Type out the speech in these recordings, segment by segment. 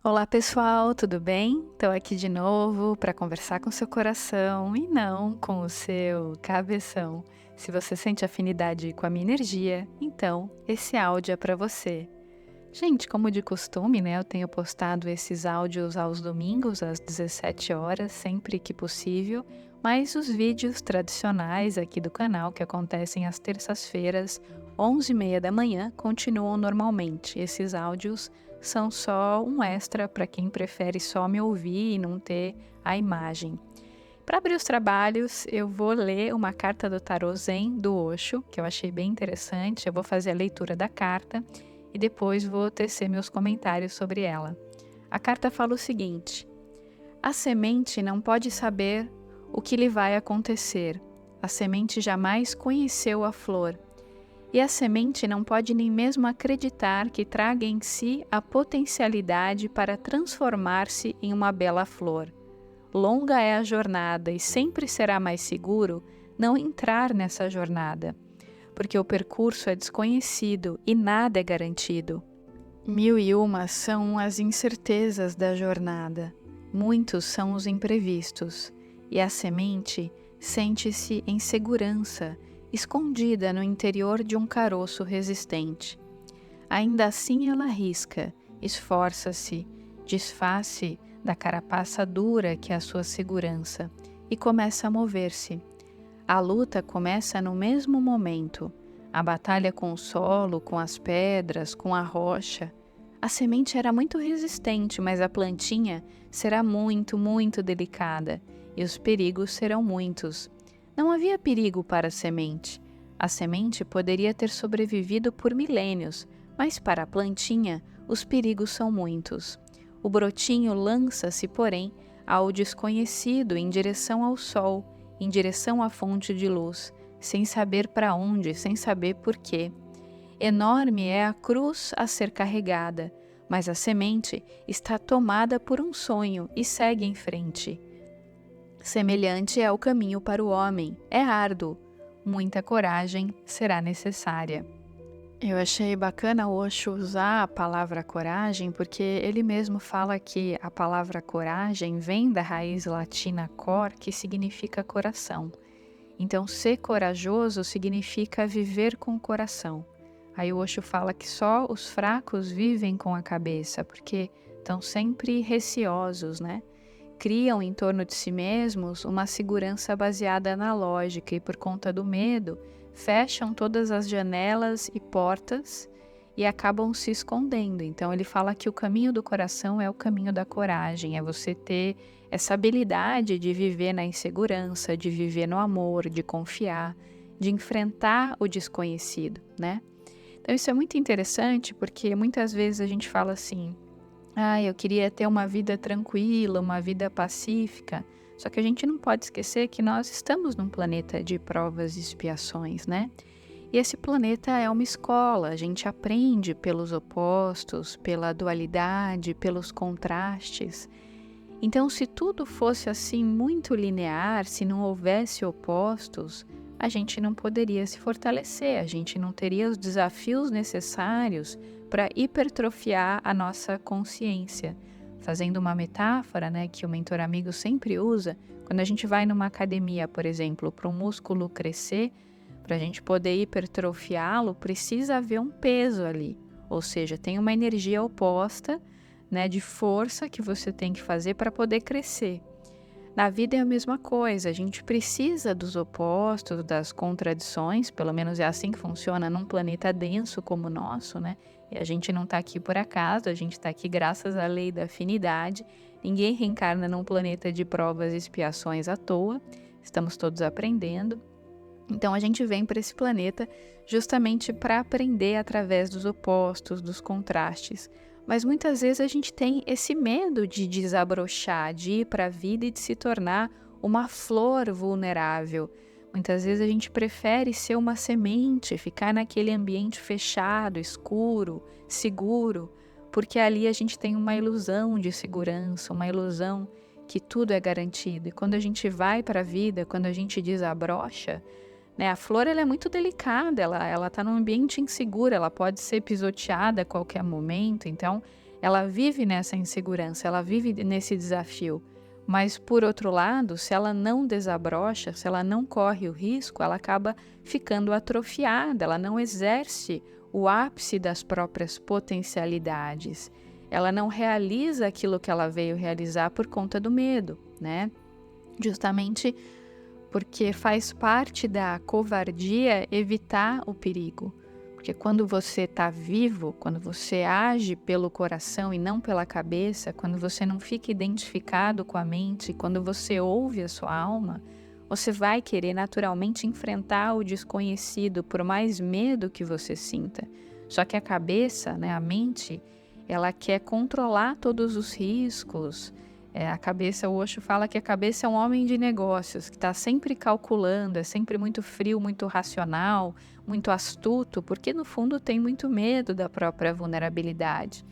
Olá pessoal, tudo bem? Estou aqui de novo para conversar com seu coração e não com o seu cabeção. Se você sente afinidade com a minha energia, então esse áudio é para você. Gente, como de costume, né? Eu tenho postado esses áudios aos domingos às 17 horas, sempre que possível, mas os vídeos tradicionais aqui do canal, que acontecem às terças-feiras, 11h30 da manhã, continuam normalmente. Esses áudios são só um extra para quem prefere só me ouvir e não ter a imagem. Para abrir os trabalhos, eu vou ler uma carta do Tarô Zen do Osho, que eu achei bem interessante. Eu vou fazer a leitura da carta e depois vou tecer meus comentários sobre ela. A carta fala o seguinte: a semente não pode saber o que lhe vai acontecer. A semente jamais conheceu a flor. E a semente não pode nem mesmo acreditar que traga em si a potencialidade para transformar-se em uma bela flor. Longa é a jornada e sempre será mais seguro não entrar nessa jornada, porque o percurso é desconhecido e nada é garantido. 1001 são as incertezas da jornada, muitos são os imprevistos, e a semente sente-se em segurança, escondida no interior de um caroço resistente. Ainda assim ela arrisca, esforça-se, desfaz-se da carapaça dura que é a sua segurança e começa a mover-se. A luta começa no mesmo momento, a batalha com o solo, com as pedras, com a rocha. A semente era muito resistente, mas a plantinha será muito, muito delicada e os perigos serão muitos. Não havia perigo para a semente. A semente poderia ter sobrevivido por milênios, mas para a plantinha os perigos são muitos. O brotinho lança-se, porém, ao desconhecido em direção ao sol, em direção à fonte de luz, sem saber para onde, sem saber por quê. Enorme é a cruz a ser carregada, mas a semente está tomada por um sonho e segue em frente. Semelhante é o caminho para o homem, é árduo, muita coragem será necessária. Eu achei bacana o Osho usar a palavra coragem, porque ele mesmo fala que a palavra coragem vem da raiz latina cor, que significa coração. Então, ser corajoso significa viver com o coração. Aí o Osho fala que só os fracos vivem com a cabeça, porque estão sempre receosos, né? Criam em torno de si mesmos uma segurança baseada na lógica e, por conta do medo, fecham todas as janelas e portas e acabam se escondendo. Então ele fala que o caminho do coração é o caminho da coragem, é você ter essa habilidade de viver na insegurança, de viver no amor, de confiar, de enfrentar o desconhecido, né? Então isso é muito interessante porque muitas vezes a gente fala assim: ah, eu queria ter uma vida tranquila, uma vida pacífica. Só que a gente não pode esquecer que nós estamos num planeta de provas e expiações, né? E esse planeta é uma escola, a gente aprende pelos opostos, pela dualidade, pelos contrastes. Então, se tudo fosse assim muito linear, se não houvesse opostos, a gente não poderia se fortalecer, a gente não teria os desafios necessários para hipertrofiar a nossa consciência. Fazendo uma metáfora, né, que o mentor amigo sempre usa, quando a gente vai numa academia, por exemplo, para um músculo crescer, para a gente poder hipertrofiá-lo, precisa haver um peso ali, ou seja, tem uma energia oposta, né, de força que você tem que fazer para poder crescer. Na vida é a mesma coisa, a gente precisa dos opostos, das contradições, pelo menos é assim que funciona num planeta denso como o nosso, né? E a gente não está aqui por acaso, a gente está aqui graças à lei da afinidade. Ninguém reencarna num planeta de provas e expiações à toa, estamos todos aprendendo. Então a gente vem para esse planeta justamente para aprender através dos opostos, dos contrastes. Mas muitas vezes a gente tem esse medo de desabrochar, de ir para a vida e de se tornar uma flor vulnerável. Muitas vezes a gente prefere ser uma semente, ficar naquele ambiente fechado, escuro, seguro, porque ali a gente tem uma ilusão de segurança, uma ilusão que tudo é garantido. E quando a gente vai para a vida, quando a gente desabrocha, né, a flor ela é muito delicada, ela está num ambiente inseguro, ela pode ser pisoteada a qualquer momento, então ela vive nessa insegurança, ela vive nesse desafio. Mas, por outro lado, se ela não desabrocha, se ela não corre o risco, ela acaba ficando atrofiada, ela não exerce o ápice das próprias potencialidades. Ela não realiza aquilo que ela veio realizar por conta do medo, né? Justamente porque faz parte da covardia evitar o perigo. Porque quando você está vivo, quando você age pelo coração e não pela cabeça, quando você não fica identificado com a mente, quando você ouve a sua alma, você vai querer naturalmente enfrentar o desconhecido, por mais medo que você sinta. Só que a cabeça, né, a mente, ela quer controlar todos os riscos. O Osho fala que a cabeça é um homem de negócios, que está sempre calculando, é sempre muito frio, muito racional, muito astuto, porque no fundo tem muito medo da própria vulnerabilidade.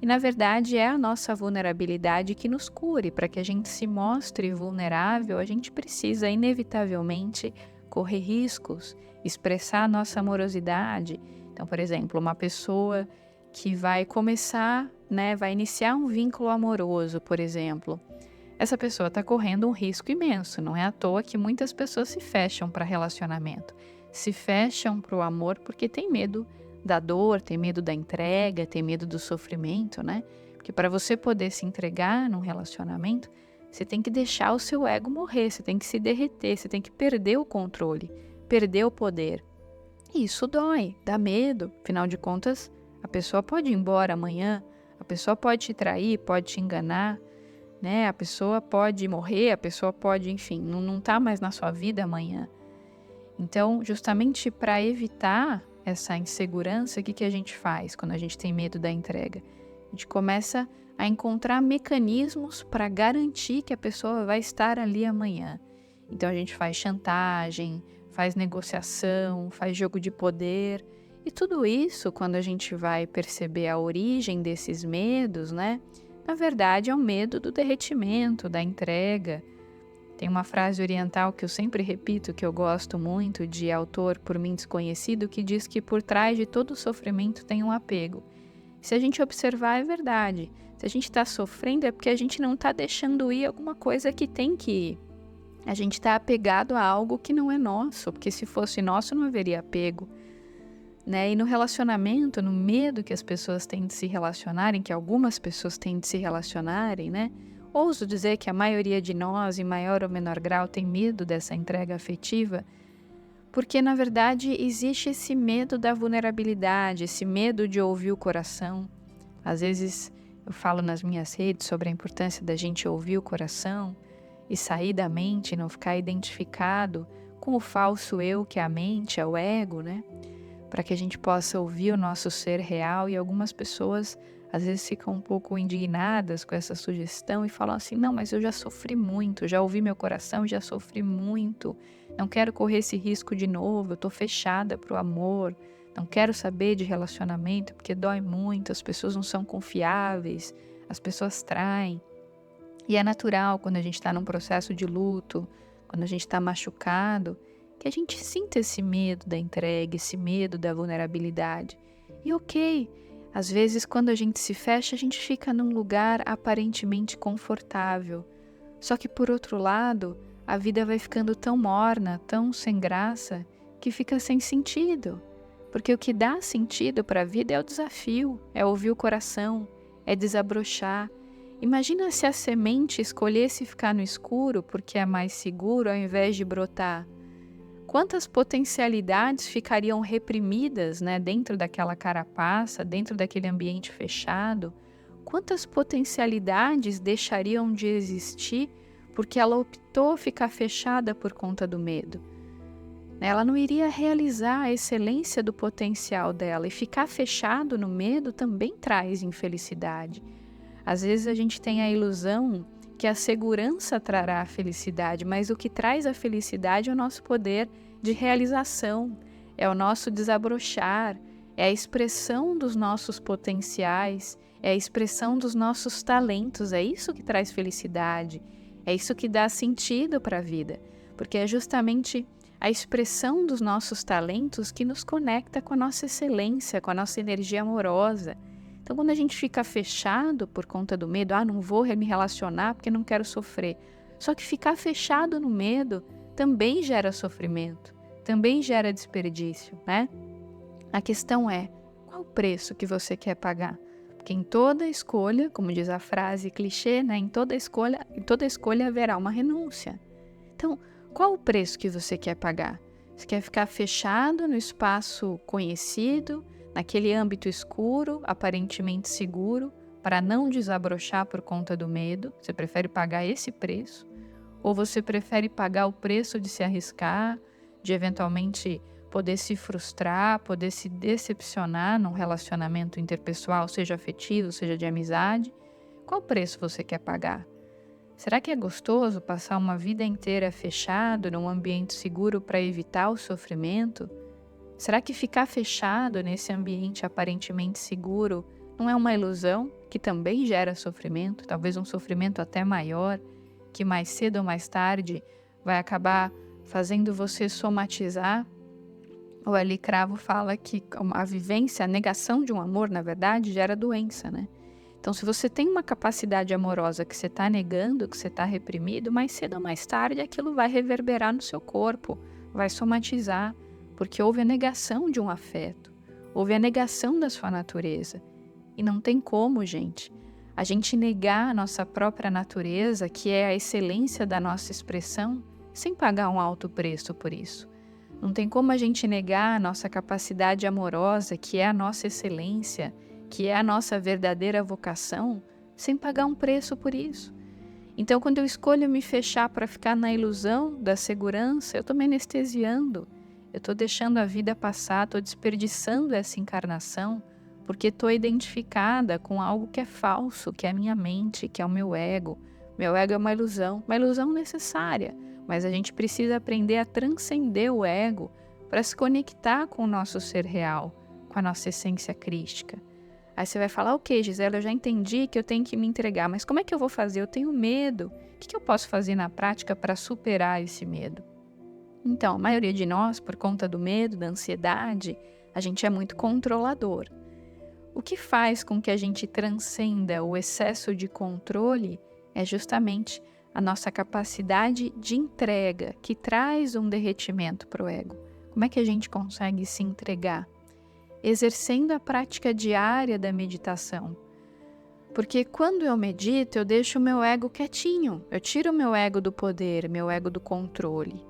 E na verdade é a nossa vulnerabilidade que nos cure. Para que a gente se mostre vulnerável, a gente precisa inevitavelmente correr riscos, expressar a nossa amorosidade. Então, por exemplo, uma pessoa que vai começar, né, vai iniciar um vínculo amoroso, por exemplo. Essa pessoa está correndo um risco imenso, não é à toa que muitas pessoas se fecham para relacionamento. Se fecham para o amor porque tem medo da dor, tem medo da entrega, tem medo do sofrimento, né? Porque para você poder se entregar num relacionamento, você tem que deixar o seu ego morrer, você tem que se derreter, você tem que perder o controle, perder o poder. E isso dói, dá medo, afinal de contas, a pessoa pode ir embora amanhã, a pessoa pode te trair, pode te enganar, né? A pessoa pode morrer, a pessoa pode, enfim, não está mais na sua vida amanhã. Então, justamente para evitar essa insegurança, o que a gente faz quando a gente tem medo da entrega? A gente começa a encontrar mecanismos para garantir que a pessoa vai estar ali amanhã. Então, a gente faz chantagem, faz negociação, faz jogo de poder. E tudo isso, quando a gente vai perceber a origem desses medos, né? Na verdade, é o medo do derretimento, da entrega. Tem uma frase oriental que eu sempre repito, que eu gosto muito, de autor por mim desconhecido, que diz que por trás de todo sofrimento tem um apego. Se a gente observar, é verdade. Se a gente está sofrendo, é porque a gente não está deixando ir alguma coisa que tem que ir. A gente está apegado a algo que não é nosso, porque se fosse nosso não haveria apego. Né? E no relacionamento, no medo que as pessoas têm de se relacionarem, que algumas pessoas têm de se relacionarem, né? Ouso dizer que a maioria de nós, em maior ou menor grau, tem medo dessa entrega afetiva, porque na verdade existe esse medo da vulnerabilidade, esse medo de ouvir o coração. Às vezes eu falo nas minhas redes sobre a importância da gente ouvir o coração e sair da mente, não ficar identificado com o falso eu, que é a mente, é o ego, né? Para que a gente possa ouvir o nosso ser real. E algumas pessoas às vezes ficam um pouco indignadas com essa sugestão e falam assim, não, mas eu já sofri muito, já ouvi meu coração, já sofri muito, não quero correr esse risco de novo, eu estou fechada para o amor, não quero saber de relacionamento porque dói muito, as pessoas não são confiáveis, as pessoas traem. E é natural quando a gente está num processo de luto, quando a gente está machucado, que a gente sinta esse medo da entrega, esse medo da vulnerabilidade. E ok, às vezes quando a gente se fecha, a gente fica num lugar aparentemente confortável. Só que por outro lado, a vida vai ficando tão morna, tão sem graça, que fica sem sentido. Porque o que dá sentido para a vida é o desafio, é ouvir o coração, é desabrochar. Imagina se a semente escolhesse ficar no escuro porque é mais seguro ao invés de brotar. Quantas potencialidades ficariam reprimidas, né, dentro daquela carapaça, dentro daquele ambiente fechado? Quantas potencialidades deixariam de existir porque ela optou ficar fechada por conta do medo? Ela não iria realizar a excelência do potencial dela, e ficar fechado no medo também traz infelicidade. Às vezes a gente tem a ilusão que a segurança trará a felicidade, mas o que traz a felicidade é o nosso poder de realização, é o nosso desabrochar, é a expressão dos nossos potenciais, é a expressão dos nossos talentos, é isso que traz felicidade, é isso que dá sentido para a vida, porque é justamente a expressão dos nossos talentos que nos conecta com a nossa excelência, com a nossa energia amorosa. Então, quando a gente fica fechado por conta do medo, não vou me relacionar porque não quero sofrer. Só que ficar fechado no medo também gera sofrimento, também gera desperdício, né? A questão é, qual o preço que você quer pagar? Porque em toda escolha, como diz a frase clichê, né? Em toda escolha haverá uma renúncia. Então, qual o preço que você quer pagar? Você quer ficar fechado no espaço conhecido, naquele âmbito escuro, aparentemente seguro, para não desabrochar por conta do medo? Você prefere pagar esse preço? Ou você prefere pagar o preço de se arriscar, de eventualmente poder se frustrar, poder se decepcionar num relacionamento interpessoal, seja afetivo, seja de amizade? Qual preço você quer pagar? Será que é gostoso passar uma vida inteira fechado num ambiente seguro para evitar o sofrimento? Será que ficar fechado nesse ambiente aparentemente seguro não é uma ilusão que também gera sofrimento, talvez um sofrimento até maior, que mais cedo ou mais tarde vai acabar fazendo você somatizar? O Ali Cravo fala que a vivência, a negação de um amor, na verdade, gera doença, né? Então, se você tem uma capacidade amorosa que você está negando, que você está reprimido, mais cedo ou mais tarde aquilo vai reverberar no seu corpo, vai somatizar, porque houve a negação de um afeto, houve a negação da sua natureza. E não tem como, gente, a gente negar a nossa própria natureza, que é a excelência da nossa expressão, sem pagar um alto preço por isso. Não tem como a gente negar a nossa capacidade amorosa, que é a nossa excelência, que é a nossa verdadeira vocação, sem pagar um preço por isso. Então, quando eu escolho me fechar para ficar na ilusão da segurança, eu estou me anestesiando, eu estou deixando a vida passar, estou desperdiçando essa encarnação, porque estou identificada com algo que é falso, que é a minha mente, que é o meu ego. Meu ego é uma ilusão necessária, mas a gente precisa aprender a transcender o ego para se conectar com o nosso ser real, com a nossa essência crística. Aí você vai falar, ok, Gisela, eu já entendi que eu tenho que me entregar, mas como é que eu vou fazer? Eu tenho medo. O que eu posso fazer na prática para superar esse medo? Então, a maioria de nós, por conta do medo, da ansiedade, a gente é muito controlador. O que faz com que a gente transcenda o excesso de controle é justamente a nossa capacidade de entrega, que traz um derretimento para o ego. Como é que a gente consegue se entregar? Exercendo a prática diária da meditação. Porque quando eu medito, eu deixo o meu ego quietinho, eu tiro o meu ego do poder, meu ego do controle.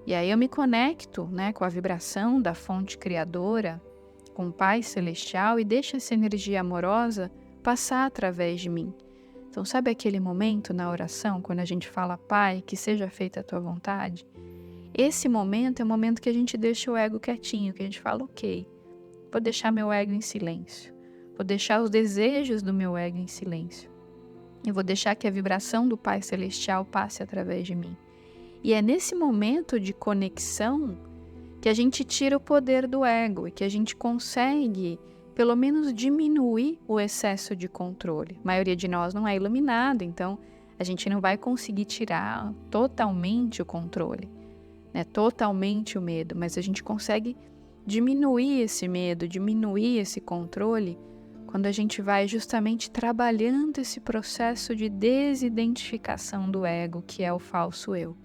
E aí eu me conecto, né, com a vibração da fonte criadora, com o Pai Celestial, e deixo essa energia amorosa passar através de mim. Então, sabe aquele momento na oração, quando a gente fala, Pai, que seja feita a tua vontade? Esse momento é o momento que a gente deixa o ego quietinho, que a gente fala, ok, vou deixar meu ego em silêncio. Vou deixar os desejos do meu ego em silêncio. Eu vou deixar que a vibração do Pai Celestial passe através de mim. E é nesse momento de conexão que a gente tira o poder do ego e que a gente consegue, pelo menos, diminuir o excesso de controle. A maioria de nós não é iluminado, então a gente não vai conseguir tirar totalmente o controle, né? Totalmente o medo, mas a gente consegue diminuir esse medo, diminuir esse controle, quando a gente vai justamente trabalhando esse processo de desidentificação do ego, que é o falso eu.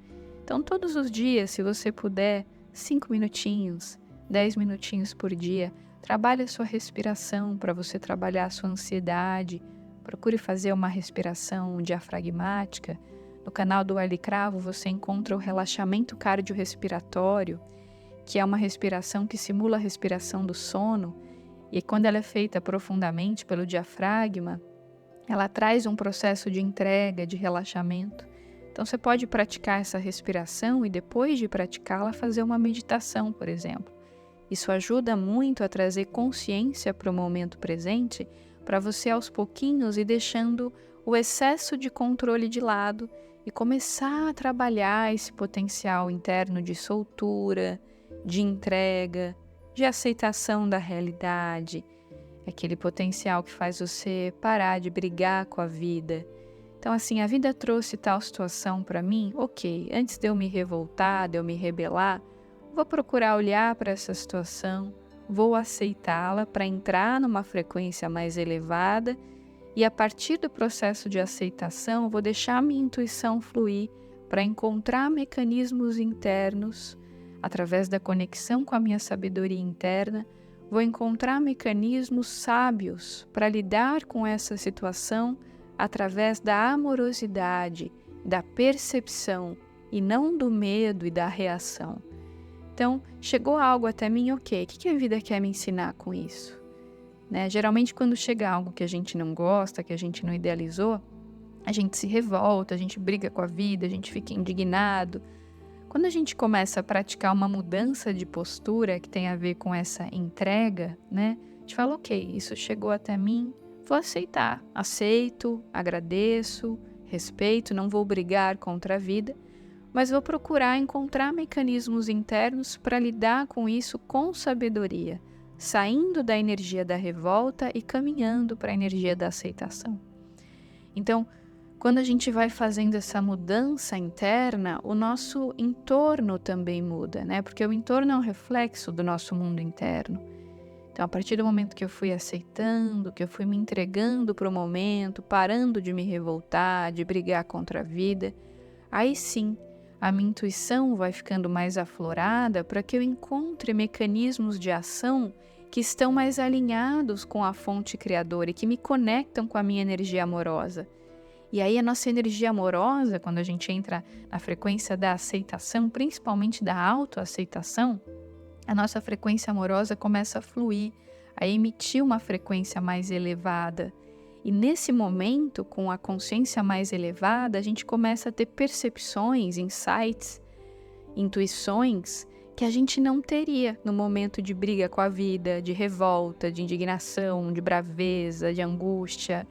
Então, todos os dias, se você puder, 5 minutinhos, 10 minutinhos por dia, trabalhe a sua respiração para você trabalhar a sua ansiedade. Procure fazer uma respiração diafragmática. No canal do Ali Cravo você encontra o relaxamento cardiorrespiratório, que é uma respiração que simula a respiração do sono, e quando ela é feita profundamente pelo diafragma, ela traz um processo de entrega, de relaxamento. Então você pode praticar essa respiração e depois de praticá-la fazer uma meditação, por exemplo. Isso ajuda muito a trazer consciência para o momento presente, para você aos pouquinhos ir deixando o excesso de controle de lado e começar a trabalhar esse potencial interno de soltura, de entrega, de aceitação da realidade, aquele potencial que faz você parar de brigar com a vida. Então, assim, a vida trouxe tal situação para mim, ok, antes de eu me revoltar, de eu me rebelar, vou procurar olhar para essa situação, vou aceitá-la para entrar numa frequência mais elevada e a partir do processo de aceitação vou deixar a minha intuição fluir para encontrar mecanismos internos através da conexão com a minha sabedoria interna. Vou encontrar mecanismos sábios para lidar com essa situação através da amorosidade, da percepção e não do medo e da reação. Então, chegou algo até mim, ok, o que a vida quer me ensinar com isso? Geralmente, quando chega algo que a gente não gosta, que a gente não idealizou, a gente se revolta, a gente briga com a vida, a gente fica indignado. Quando a gente começa a praticar uma mudança de postura que tem a ver com essa entrega, a gente fala, ok, isso chegou até mim, vou aceitar. Aceito, agradeço, respeito, não vou brigar contra a vida, mas vou procurar encontrar mecanismos internos para lidar com isso com sabedoria, saindo da energia da revolta e caminhando para a energia da aceitação. Então, quando a gente vai fazendo essa mudança interna, o nosso entorno também muda, Porque o entorno é um reflexo do nosso mundo interno. Então, a partir do momento que eu fui aceitando, que eu fui me entregando para o momento, parando de me revoltar, de brigar contra a vida, aí sim, a minha intuição vai ficando mais aflorada para que eu encontre mecanismos de ação que estão mais alinhados com a fonte criadora e que me conectam com a minha energia amorosa. E aí a nossa energia amorosa, quando a gente entra na frequência da aceitação, principalmente da autoaceitação, a nossa frequência amorosa começa a fluir, a emitir uma frequência mais elevada. E nesse momento, com a consciência mais elevada, a gente começa a ter percepções, insights, intuições que a gente não teria no momento de briga com a vida, de revolta, de indignação, de braveza, de angústia,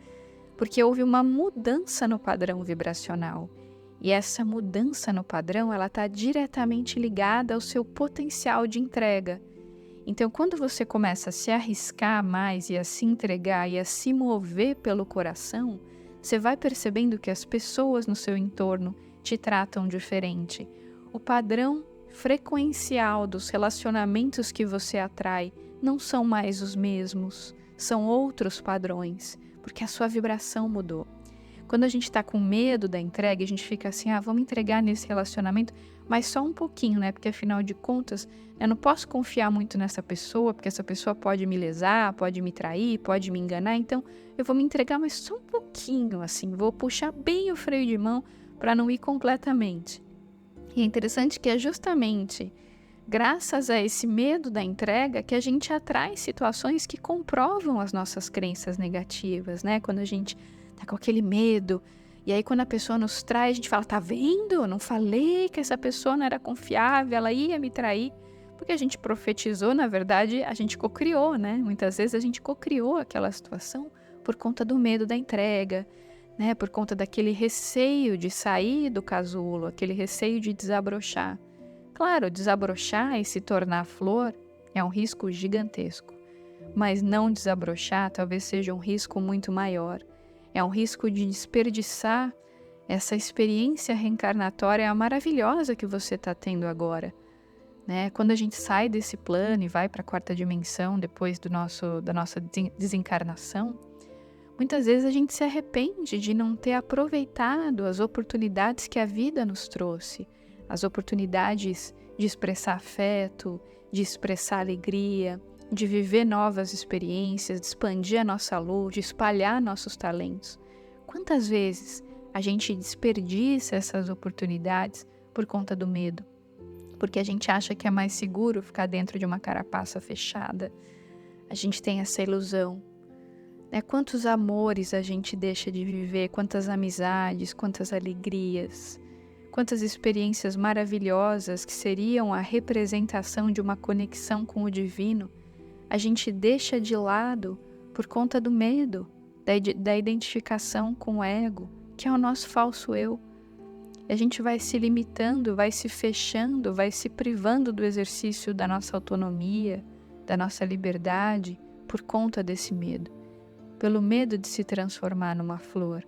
porque houve uma mudança no padrão vibracional. E essa mudança no padrão, ela está diretamente ligada ao seu potencial de entrega. Então, quando você começa a se arriscar mais e a se entregar e a se mover pelo coração, você vai percebendo que as pessoas no seu entorno te tratam diferente. O padrão frequencial dos relacionamentos que você atrai não são mais os mesmos, são outros padrões, porque a sua vibração mudou. Quando a gente está com medo da entrega, a gente fica assim, vamos entregar nesse relacionamento, mas só um pouquinho, Porque afinal de contas, eu não posso confiar muito nessa pessoa, porque essa pessoa pode me lesar, pode me trair, pode me enganar, então eu vou me entregar, mas só um pouquinho, assim, vou puxar bem o freio de mão para não ir completamente. E é interessante que é justamente graças a esse medo da entrega que a gente atrai situações que comprovam as nossas crenças negativas, Quando a gente tá com aquele medo, e aí quando a pessoa nos traz, a gente fala, tá vendo? Eu não falei que essa pessoa não era confiável, ela ia me trair, porque a gente profetizou, na verdade, a gente cocriou, Muitas vezes a gente cocriou aquela situação por conta do medo da entrega, Por conta daquele receio de sair do casulo, aquele receio de desabrochar. Claro, desabrochar e se tornar flor é um risco gigantesco, mas não desabrochar talvez seja um risco muito maior. É um risco de desperdiçar essa experiência reencarnatória maravilhosa que você está tendo agora. Quando a gente sai desse plano e vai para a quarta dimensão depois da nossa desencarnação, muitas vezes a gente se arrepende de não ter aproveitado as oportunidades que a vida nos trouxe, as oportunidades de expressar afeto, de expressar alegria, de viver novas experiências, de expandir a nossa luz, de espalhar nossos talentos. Quantas vezes a gente desperdiça essas oportunidades por conta do medo? Porque a gente acha que é mais seguro ficar dentro de uma carapaça fechada. A gente tem essa ilusão. Quantos amores a gente deixa de viver, quantas amizades, quantas alegrias, quantas experiências maravilhosas que seriam a representação de uma conexão com o divino, a gente deixa de lado por conta do medo, da identificação com o ego, que é o nosso falso eu. A gente vai se limitando, vai se fechando, vai se privando do exercício da nossa autonomia, da nossa liberdade, por conta desse medo. Pelo medo de se transformar numa flor,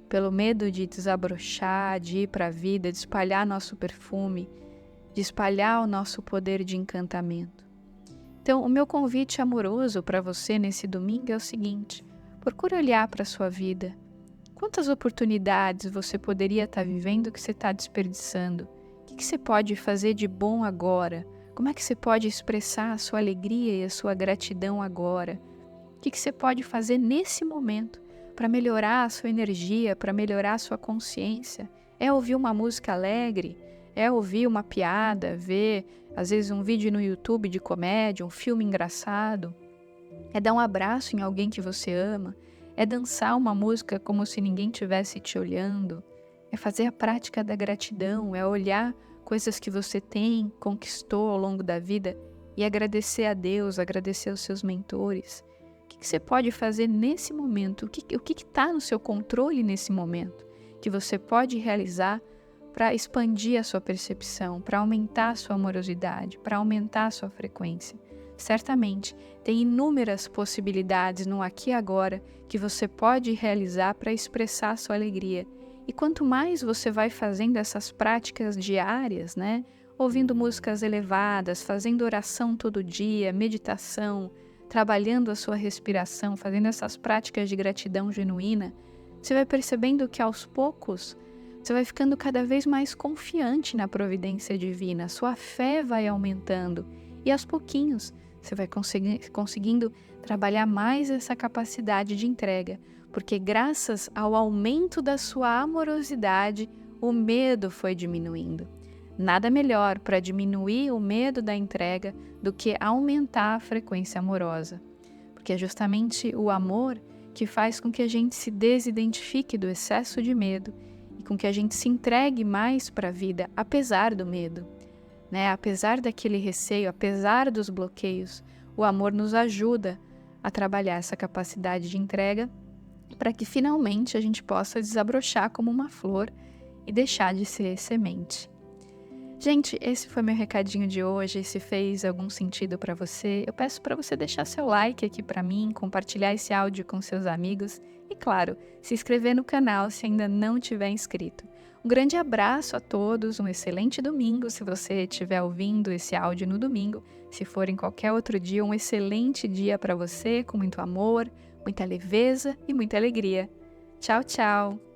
pelo medo de desabrochar, de ir para a vida, de espalhar nosso perfume, de espalhar o nosso poder de encantamento. Então, o meu convite amoroso para você nesse domingo é o seguinte: procure olhar para a sua vida. Quantas oportunidades você poderia estar vivendo que você está desperdiçando? O que você pode fazer de bom agora? Como é que você pode expressar a sua alegria e a sua gratidão agora? O que você pode fazer nesse momento para melhorar a sua energia, para melhorar a sua consciência? É ouvir uma música alegre? É ouvir uma piada, ver, às vezes, um vídeo no YouTube de comédia, um filme engraçado? É dar um abraço em alguém que você ama? É dançar uma música como se ninguém tivesse te olhando? É fazer a prática da gratidão, é olhar coisas que você tem, conquistou ao longo da vida e agradecer a Deus, agradecer aos seus mentores. O que você pode fazer nesse momento? O que está no seu controle nesse momento que você pode realizar para expandir a sua percepção, para aumentar a sua amorosidade, para aumentar a sua frequência? Certamente, tem inúmeras possibilidades no aqui e agora que você pode realizar para expressar a sua alegria. E quanto mais você vai fazendo essas práticas diárias, né? Ouvindo músicas elevadas, fazendo oração todo dia, meditação, trabalhando a sua respiração, fazendo essas práticas de gratidão genuína, você vai percebendo que aos poucos você vai ficando cada vez mais confiante na providência divina, sua fé vai aumentando e aos pouquinhos você vai conseguindo trabalhar mais essa capacidade de entrega, porque graças ao aumento da sua amorosidade, o medo foi diminuindo. Nada melhor para diminuir o medo da entrega do que aumentar a frequência amorosa, porque é justamente o amor que faz com que a gente se desidentifique do excesso de medo e com que a gente se entregue mais para a vida, apesar do medo. Apesar daquele receio, apesar dos bloqueios, o amor nos ajuda a trabalhar essa capacidade de entrega para que finalmente a gente possa desabrochar como uma flor e deixar de ser semente. Gente, esse foi meu recadinho de hoje. Se fez algum sentido para você, eu peço para você deixar seu like aqui para mim, compartilhar esse áudio com seus amigos e, claro, se inscrever no canal se ainda não tiver inscrito. Um grande abraço a todos, um excelente domingo se você estiver ouvindo esse áudio no domingo. Se for em qualquer outro dia, um excelente dia para você, com muito amor, muita leveza e muita alegria. Tchau, tchau!